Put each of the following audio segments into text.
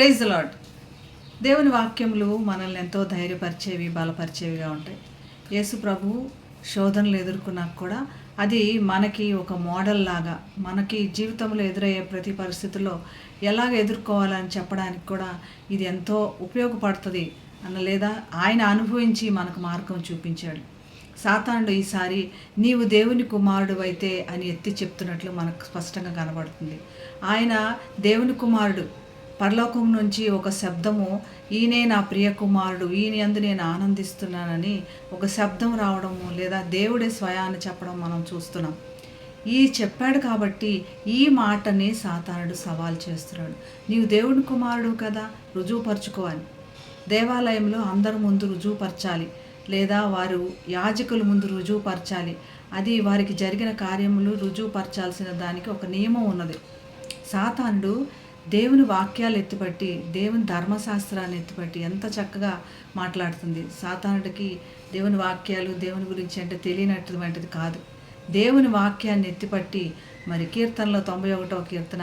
Praise the lord. దేవుని వాక్యములు మనల్ని ఎంతో ధైర్యపరిచేవి, బలపరిచేవిగా ఉంటాయి. యేసు ప్రభువు శోధనలు ఎదుర్కొన్నాక కూడా అది మనకి ఒక మోడల్ లాగా, మనకి జీవితంలో ఎదురయ్యే ప్రతి పరిస్థితుల్లో ఎలాగ ఎదుర్కోవాలని చెప్పడానికి కూడా ఇది ఎంతో ఉపయోగపడుతుంది లేదా ఆయన అనుభవించి మనకు మార్గం చూపించాడు. సాతానుడు ఈసారి నీవు దేవుని కుమారుడు అయితే అని ఎత్తి చెప్తున్నట్లు మనకు స్పష్టంగా కనబడుతుంది. ఆయన దేవుని కుమారుడు. పరలోకం నుంచి ఒక శబ్దము, ఈయనే నా ప్రియ కుమారుడు, ఈయన యందు నేను ఆనందిస్తున్నానని ఒక శబ్దం రావడము, లేదా దేవుడే స్వయాన్ని చెప్పడం మనం చూస్తున్నాం. ఈ చెప్పాడు కాబట్టి ఈ మాటని సాతానుడు సవాల్ చేస్తున్నాడు. నీవు దేవుని కుమారుడు కదా, రుజువుపరచుకోవాలి. దేవాలయంలో అందరి ముందు రుజువుపరచాలి, లేదా వారు యాజకుల ముందు రుజువుపరచాలి. అది వారికి జరిగిన కార్యములు రుజువుపరచాల్సిన దానికి ఒక నియమం ఉన్నది. సాతానుడు దేవుని వాక్యాలు ఎత్తిపట్టి, దేవుని ధర్మశాస్త్రాన్ని ఎత్తిపట్టి ఎంత చక్కగా మాట్లాడుతుంది. సాతానుడికి దేవుని వాక్యాలు, దేవుని గురించి అంటే తెలియనటువంటిది కాదు. దేవుని వాక్యాన్ని ఎత్తిపట్టి మరి కీర్తనలో 91వ కీర్తన,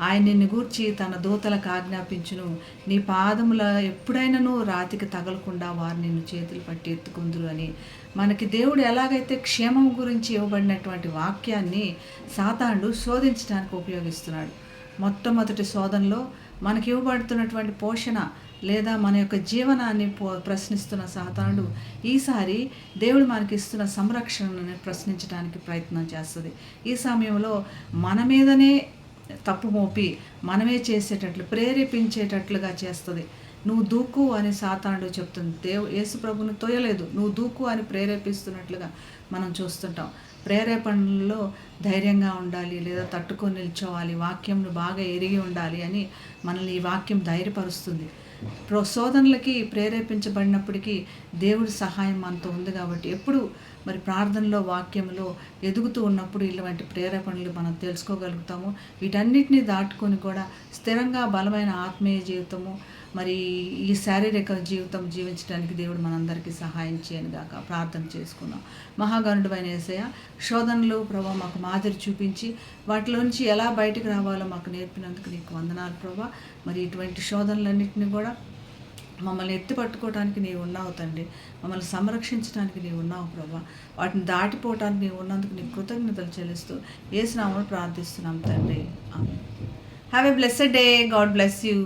ఆయన నిన్ను గూర్చి తన దూతలకు ఆజ్ఞాపించును, నీ పాదముల ఎప్పుడైనాను రాతికి తగలకుండా వారు నిన్ను చేతులు పట్టి ఎత్తుకుందురు అని మనకి దేవుడు ఎలాగైతే క్షేమం గురించి ఇవ్వబడినటువంటి వాక్యాన్ని సాతానుడు శోధించడానికి ఉపయోగిస్తున్నాడు. మొట్టమొదటి శోధనలో మనకి ఇవ్వబడుతున్నటువంటి పోషణ లేదా మన యొక్క జీవనాన్ని ప్రశ్నిస్తున్న సాతానుడు ఈసారి దేవుడు మనకి ఇస్తున్న సంరక్షణని ప్రశ్నించడానికి ప్రయత్నం చేస్తుంది. ఈ సమయంలో మన మీదనే తప్పు మోపి మనమే చేసేటట్లు ప్రేరేపించేటట్లుగా చేస్తుంది. నువ్వు దూకు అని సాతానుడు చెప్తుంది. యేసు ప్రభుని తోయలేదు, నువ్వు దూకు అని ప్రేరేపిస్తున్నట్లుగా మనం చూస్తుంటాం. ప్రేరేపణలో ధైర్యంగా ఉండాలి, లేదా తట్టుకొని నిల్చోవాలి, వాక్యంను బాగా ఎరిగి ఉండాలి అని మనల్ని ఈ వాక్యం ధైర్యపరుస్తుంది. శోధనలకి ప్రేరేపించబడినప్పటికీ దేవుడి సహాయం మనతో ఉంది కాబట్టి ఎప్పుడు మరి ప్రార్థనలో, వాక్యంలో ఎదుగుతూ ఉన్నప్పుడు ఇలాంటి ప్రేరేపణలు మనం తెలుసుకోగలుగుతాము. వీటన్నిటిని దాటుకొని కూడా స్థిరంగా బలమైన ఆత్మీయ జీవితము, మరి ఈ శారీరక జీవితం జీవించడానికి దేవుడు మనందరికీ సహాయం చేయను గాక. ప్రార్థన చేసుకుందాం. మహాగణుడైన యేసయ్య, శోధనలు ప్రభా మాకు మాదిరి చూపించి వాటిలోంచి ఎలా బయటకు రావాలో మాకు నేర్పినందుకు నీకు వందనాలు ప్రభా. మరి ఇటువంటి శోధనలన్నింటినీ కూడా మమ్మల్ని ఎత్తి పట్టుకోవడానికి నీవు ఉన్నావు తండ్రి, మమ్మల్ని సంరక్షించడానికి నీవు ఉన్నావు ప్రభా. వాటిని దాటిపోవటానికి నీవు ఉన్నందుకు నీకు కృతజ్ఞతలు చెల్లిస్తూ యేసు నామములో ప్రార్థిస్తున్నాం తండ్రి. ఆమేన్. Have a blessed day. God bless you.